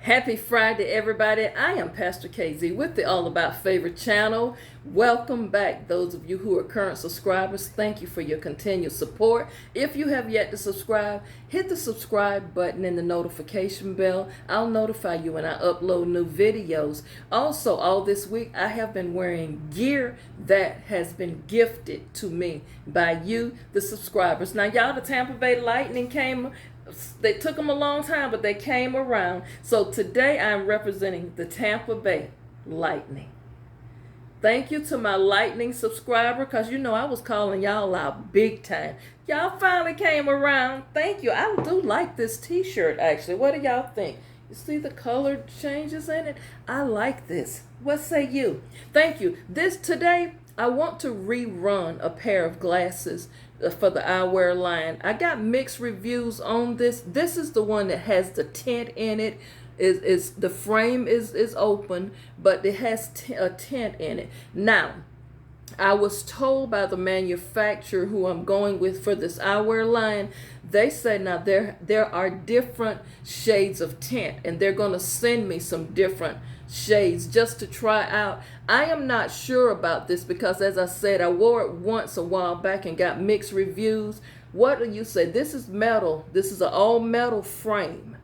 Happy Friday, everybody. I am Pastor KZ with the All About Favorite channel. Welcome back, those of you who are current subscribers. Thank you for your continued support. If you have yet to subscribe, hit the subscribe button and the notification bell. I'll notify you when I upload new videos. Also, all this week, I have been wearing gear that has been gifted to me by you, the subscribers. Now, y'all, the Tampa Bay Lightning came. They took them a long time, but they came around. So today I'm representing the Tampa Bay Lightning. Thank you to my Lightning subscriber, because I was calling y'all out big time. Y'all finally came around. Thank you. I do like this t-shirt, actually. What do y'all think? You see the color changes in it? I like this. What say you? Thank you. Today, I want to rerun a pair of glasses for the eyewear line. I got mixed reviews on this. This is the one that has the tint in it. Is the frame is open, but it has a tint in it. Now, I was told by the manufacturer who I'm going with for this eyewear line, they say now there are different shades of tint, and they're going to send me some different shades just to try out. I am not sure about this because, as I said, I wore it once a while back and got mixed reviews. What do you say? This is metal. This is an all metal frame.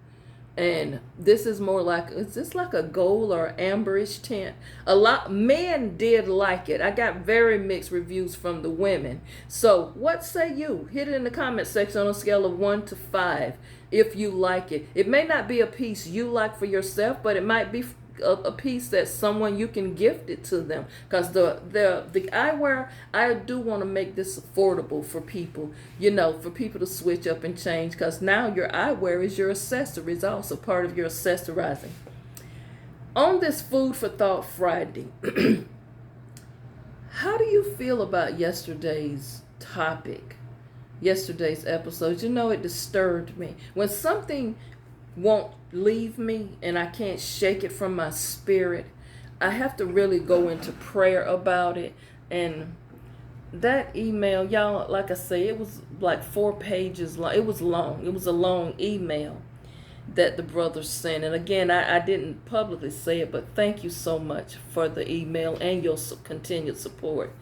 And this is more like, is this like a gold or amberish tint? A lot men did like it. I got very mixed reviews from the women. So what say you? Hit it in the comment section on a scale of 1 to 5 if you like it. It may not be a piece you like for yourself, but it might be a piece that someone you can gift it to them, because the eyewear, I do want to make this affordable for people, for people to switch up and change, because now your eyewear is your accessories, also part of your accessorizing. On this Food for Thought Friday, how do you feel about yesterday's topic, yesterday's episode? It disturbed me when something won't leave me and I can't shake it from my spirit. I have to really go into prayer about it. And that email, y'all, like I say, it was like 4 pages long. It was long. It was a long email that the brother sent. And again, I didn't publicly say it, but thank you so much for the email and your continued support.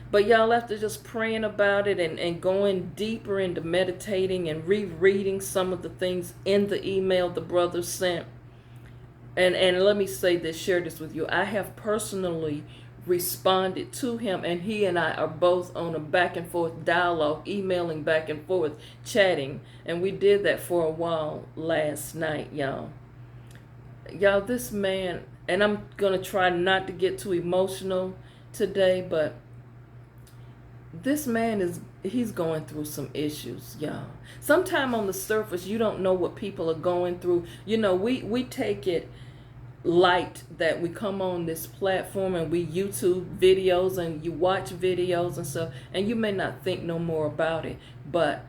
But y'all, after just praying about it and going deeper into meditating and rereading some of the things in the email the brother sent, and let me say this, share this with you. I have personally responded to him, and he and I are both on a back and forth dialogue, emailing back and forth, chatting, and we did that for a while last night, y'all. Y'all, this man, and I'm going to try not to get too emotional today, but this man he's going through some issues, y'all. Sometime on the surface, you don't know what people are going through. We take it light that we come on this platform and we YouTube videos and you watch videos and stuff, and you may not think no more about it. But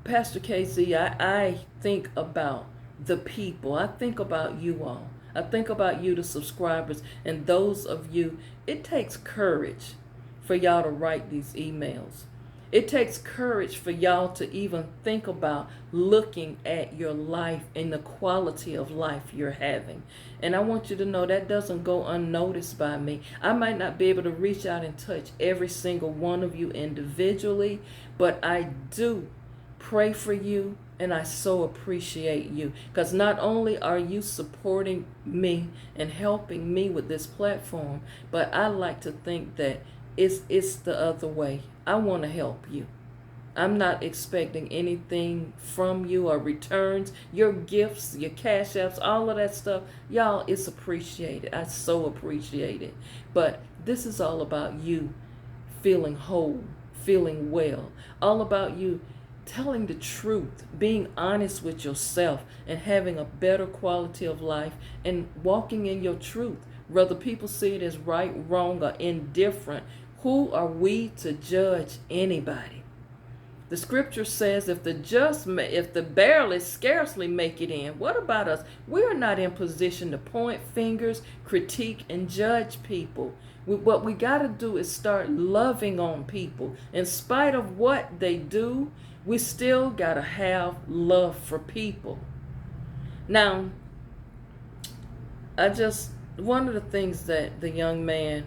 Pastor KZ, I think about the people. I think about you all. I think about you, the subscribers, and those of you. It takes courage for y'all to write these emails. It takes courage for y'all to even think about looking at your life and the quality of life you're having. And I want you to know that doesn't go unnoticed by me. I might not be able to reach out and touch every single one of you individually, but I do pray for you, and I so appreciate you, because not only are you supporting me and helping me with this platform, but I like to think that it's the other way. I want to help you. I'm not expecting anything from you or returns. Your gifts, your cash apps, all of that stuff, y'all, it's appreciated. I so appreciate it. But this is all about you feeling whole, feeling well. All about you telling the truth, being honest with yourself, and having a better quality of life and walking in your truth. Whether people see it as right, wrong, or indifferent, who are we to judge anybody? The scripture says if the barely scarcely make it in, what about us? We are not in position to point fingers, critique, and judge people. What we got to do is start loving on people. In spite of what they do, we still got to have love for people. Now, one of the things that the young man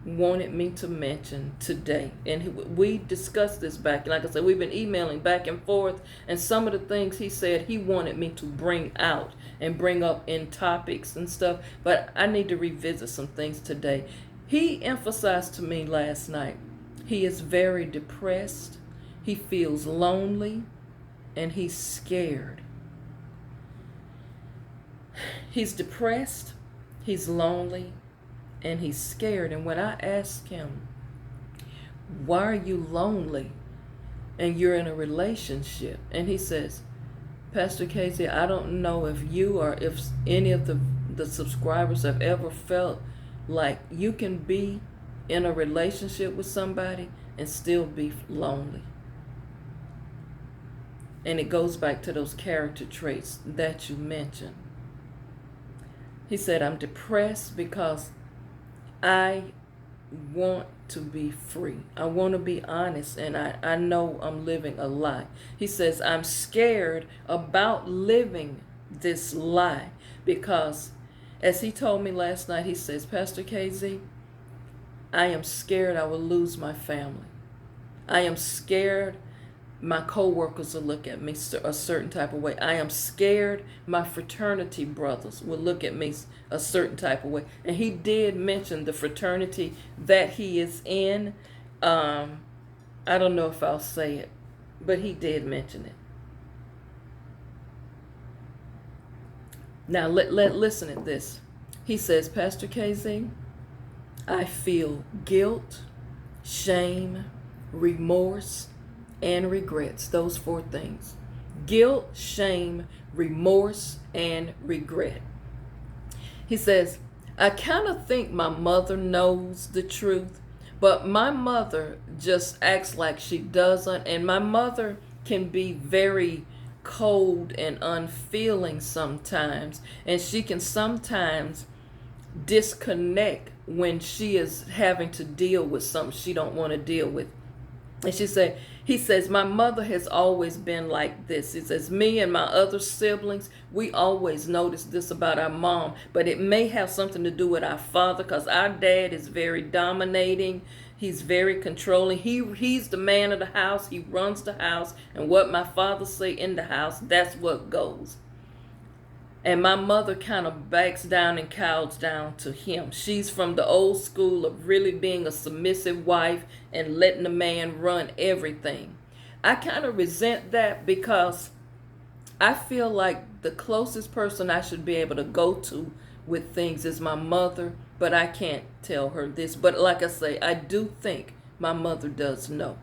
wanted me to mention today, and we discussed this back, like I said, we've been emailing back and forth, and some of the things he said he wanted me to bring out and bring up in topics and stuff, but I need to revisit some things today. He emphasized to me last night, he is very depressed, he feels lonely, and he's scared. He's depressed, he's lonely, and he's scared. And when I asked him, why are you lonely and you're in a relationship? And he says, Pastor Casey, I don't know if you or if any of the subscribers have ever felt like you can be in a relationship with somebody and still be lonely. And it goes back to those character traits that you mentioned. He said, I'm depressed because I want to be free. I want to be honest, and I know I'm living a lie. He says, I'm scared about living this lie because, as he told me last night, he says, Pastor KZ, I am scared I will lose my family. I am scared my co-workers will look at me a certain type of way. I am scared my fraternity brothers will look at me a certain type of way. And he did mention the fraternity that he is in. I don't know if I'll say it, but he did mention it. Now listen at this. He says, Pastor KZ, I feel guilt, shame, remorse, and regrets. Those 4 things: guilt, shame, remorse, and regret. He says, I kind of think my mother knows the truth, but my mother just acts like she doesn't, and my mother can be very cold and unfeeling sometimes, and she can sometimes disconnect when she is having to deal with something she don't want to deal with. And he says, my mother has always been like this. He says, me and my other siblings, we always notice this about our mom, but it may have something to do with our father, because our dad is very dominating. He's very controlling. He's the man of the house. He runs the house, and what my father say in the house, that's what goes. And my mother kind of backs down and cows down to him. She's from the old school of really being a submissive wife and letting the man run everything. I kind of resent that because I feel like the closest person I should be able to go to with things is my mother, but I can't tell her this. But like I say, I do think my mother does know.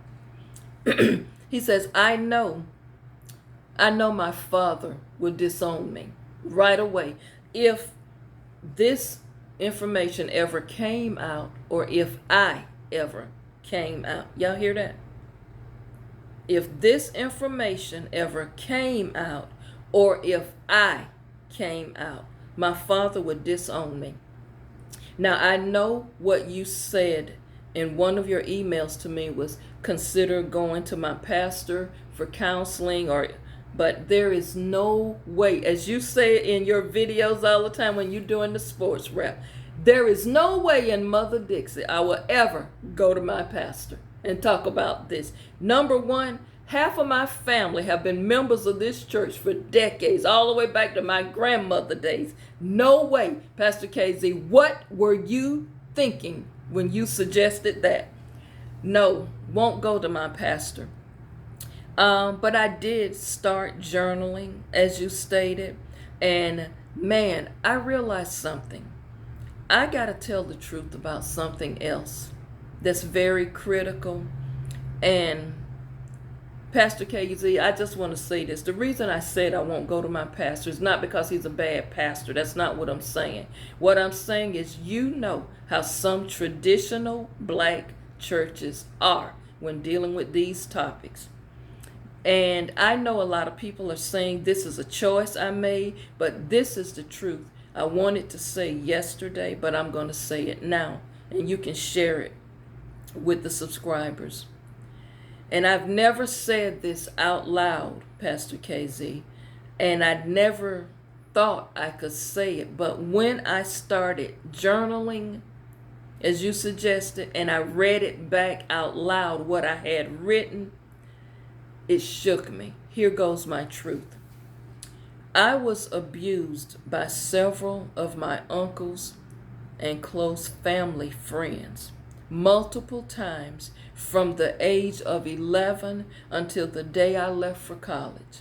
He says, I know my father would disown me right away if this information ever came out, or if I ever came out. Y'all hear that? If this information ever came out, or if I came out, my father would disown me. Now, I know what you said in one of your emails to me was consider going to my pastor for counseling, but there is no way, as you say in your videos all the time when you're doing the sports rap, there is no way in Mother Dixie I will ever go to my pastor and talk about this. Number one, half of my family have been members of this church for decades, all the way back to my grandmother days. No way, Pastor KZ, what were you thinking when you suggested that? No, won't go to my pastor. But I did start journaling, as you stated, and man, I realized something. I got to tell the truth about something else that's very critical. And Pastor KZ, I just want to say this. The reason I said I won't go to my pastor is not because he's a bad pastor. That's not what I'm saying. What I'm saying is, you know how some traditional black churches are when dealing with these topics. And I know a lot of people are saying this is a choice I made, but this is the truth. I wanted to say yesterday, but I'm going to say it now, and you can share it with the subscribers. And I've never said this out loud, Pastor KZ, and I'd never thought I could say it. But when I started journaling, as you suggested, and I read it back out loud, what I had written, it shook me. Here goes my truth. I was abused by several of my uncles and close family friends multiple times from the age of 11 until the day I left for college.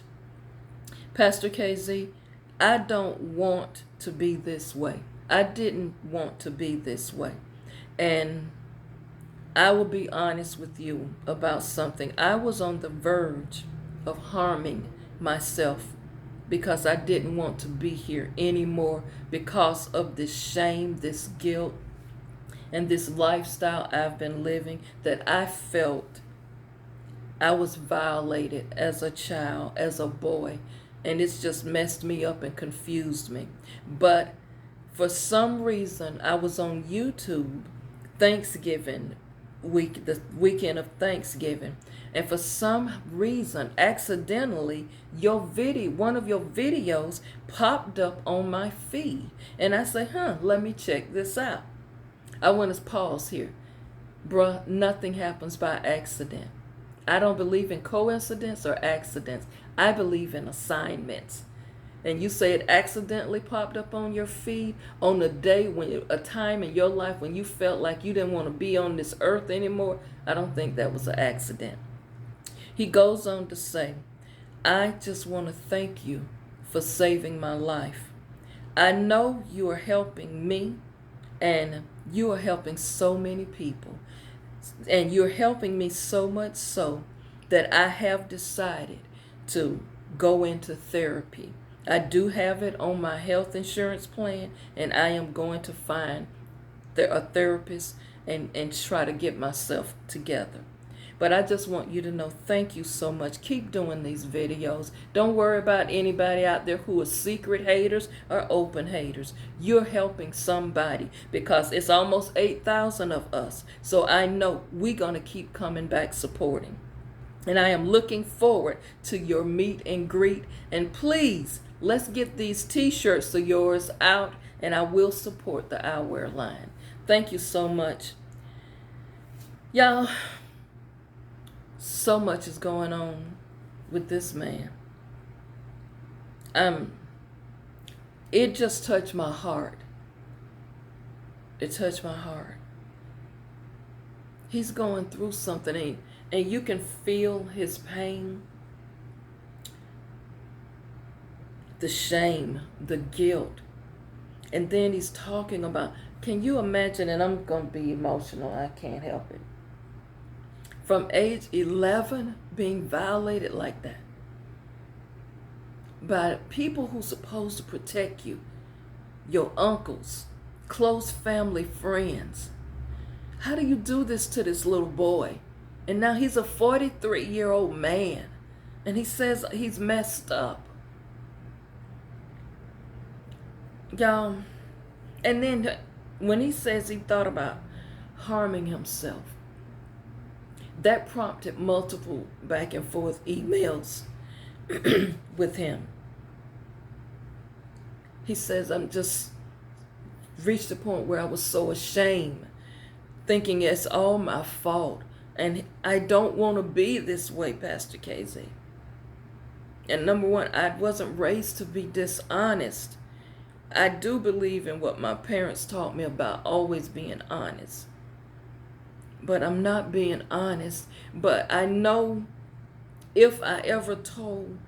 Pastor KZ, I don't want to be this way. I didn't want to be this way. And I will be honest with you about something. I was on the verge of harming myself because I didn't want to be here anymore because of this shame, this guilt, and this lifestyle I've been living that I felt I was violated as a child, as a boy, and it's just messed me up and confused me. But for some reason, I was on YouTube Thanksgiving week, the weekend of Thanksgiving, and for some reason, accidentally, one of your videos popped up on my feed, and I say, let me check this out. I want to pause here. Bruh, nothing happens by accident. I don't believe in coincidence or accidents. I believe in assignments. And you say it accidentally popped up on your feed on a day, a time in your life when you felt like you didn't want to be on this earth anymore. I don't think that was an accident. He goes on to say, I just want to thank you for saving my life. I know you are helping me, and you are helping so many people. And you're helping me so much so that I have decided to go into therapy. I do have it on my health insurance plan, and I am going to find a therapist and try to get myself together. But I just want you to know, thank you so much. Keep doing these videos. Don't worry about anybody out there who are secret haters or open haters. You're helping somebody because it's almost 8,000 of us. So I know we're going to keep coming back supporting. And I am looking forward to your meet and greet. And please, let's get these t-shirts of yours out, and I will support the I Wear line. Thank you so much. Y'all, so much is going on with this man. It just touched my heart. It touched my heart. He's going through something, and you can feel his pain, the shame, the guilt. And then he's talking about, can you imagine, and I'm going to be emotional, I can't help it. From age 11, being violated like that by people who's supposed to protect you, your uncles, close family friends. How do you do this to this little boy? And now he's a 43-year-old man, and he says he's messed up. Y'all, and then when he says he thought about harming himself, that prompted multiple back and forth emails with him. He says, I'm just reached a point where I was so ashamed, thinking it's all my fault. And I don't want to be this way, Pastor KZ. And number one, I wasn't raised to be dishonest. I do believe in what my parents taught me about always being honest. But I'm not being honest. But I know if I ever told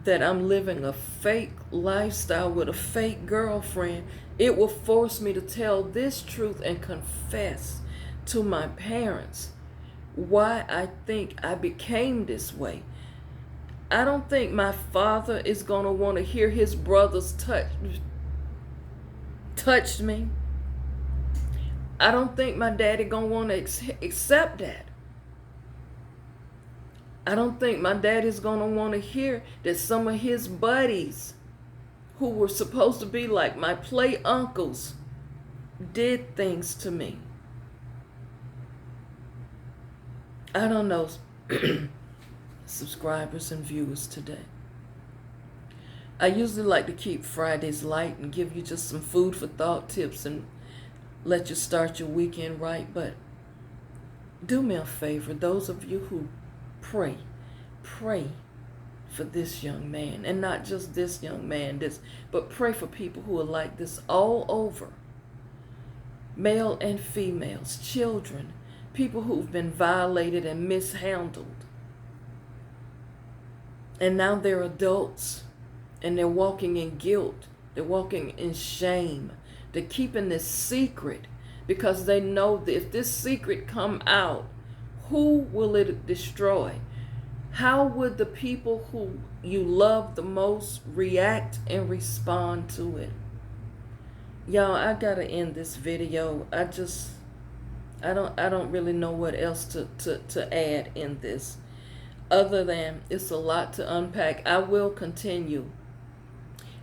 that I'm living a fake lifestyle with a fake girlfriend, it will force me to tell this truth and confess to my parents why I think I became this way. I don't think my father is going to want to hear his brothers touch me. I don't think my daddy going to want to accept that. I don't think my daddy's going to want to hear that some of his buddies who were supposed to be like my play uncles did things to me. I don't know, subscribers and viewers today. I usually like to keep Fridays light and give you just some food for thought tips and let you start your weekend right. But do me a favor, those of you who pray, pray for this young man, and not just this young man, but pray for people who are like this all over, male and females, children, people who've been violated and mishandled, and now they're adults and they're walking in guilt, they're walking in shame, they're keeping this secret because they know that if this secret come out, who will it destroy? How would the people who you love the most react and respond to it? Y'all, I gotta end this video. I don't really know what else to add in this, other than it's a lot to unpack. I will continue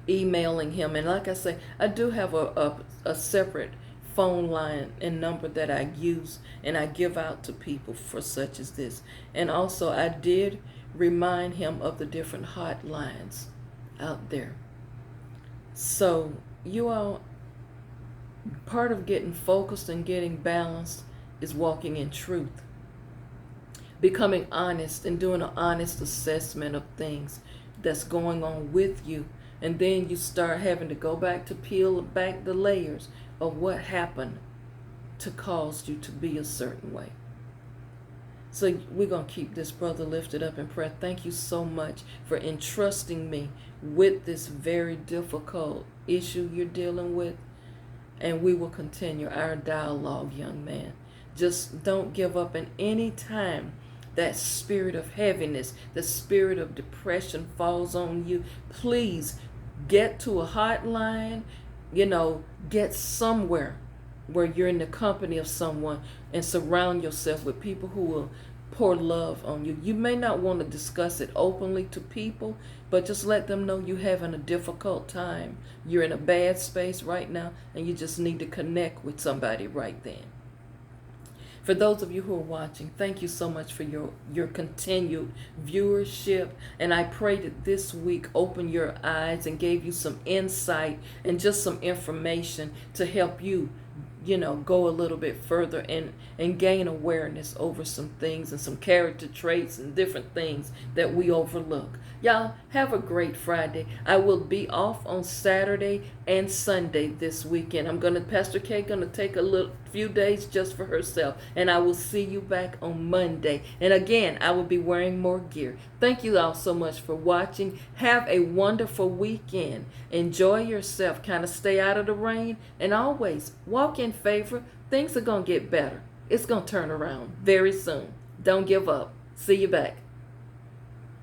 emailing him, and like I say, I do have a separate phone line and number that I use and I give out to people for such as this. And also I did remind him of the different hotlines out there. So you all, part of getting focused and getting balanced is walking in truth, becoming honest and doing an honest assessment of things that's going on with you. And then you start having to go back to peel back the layers of what happened to cause you to be a certain way. So we're going to keep this brother lifted up in prayer. Thank you so much for entrusting me with this very difficult issue you're dealing with. And we will continue our dialogue, young man. Just don't give up. And any time that spirit of heaviness, the spirit of depression falls on you, please get to a hotline, get somewhere where you're in the company of someone and surround yourself with people who will pour love on you. You may not want to discuss it openly to people, but just let them know you're having a difficult time. You're in a bad space right now and you just need to connect with somebody right then. For those of you who are watching, thank you so much for your continued viewership. And I pray that this week opened your eyes and gave you some insight and just some information to help you, go a little bit further and gain awareness over some things and some character traits and different things that we overlook. Y'all, have a great Friday. I will be off on Saturday and Sunday this weekend. Pastor K gonna take a few days just for herself, and I will see you back on Monday. And again, I will be wearing more gear. Thank you all so much for watching. Have a wonderful weekend. Enjoy yourself. Kind of stay out of the rain, and always walk in favor. Things are gonna get better. It's gonna turn around very soon. Don't give up. See you back.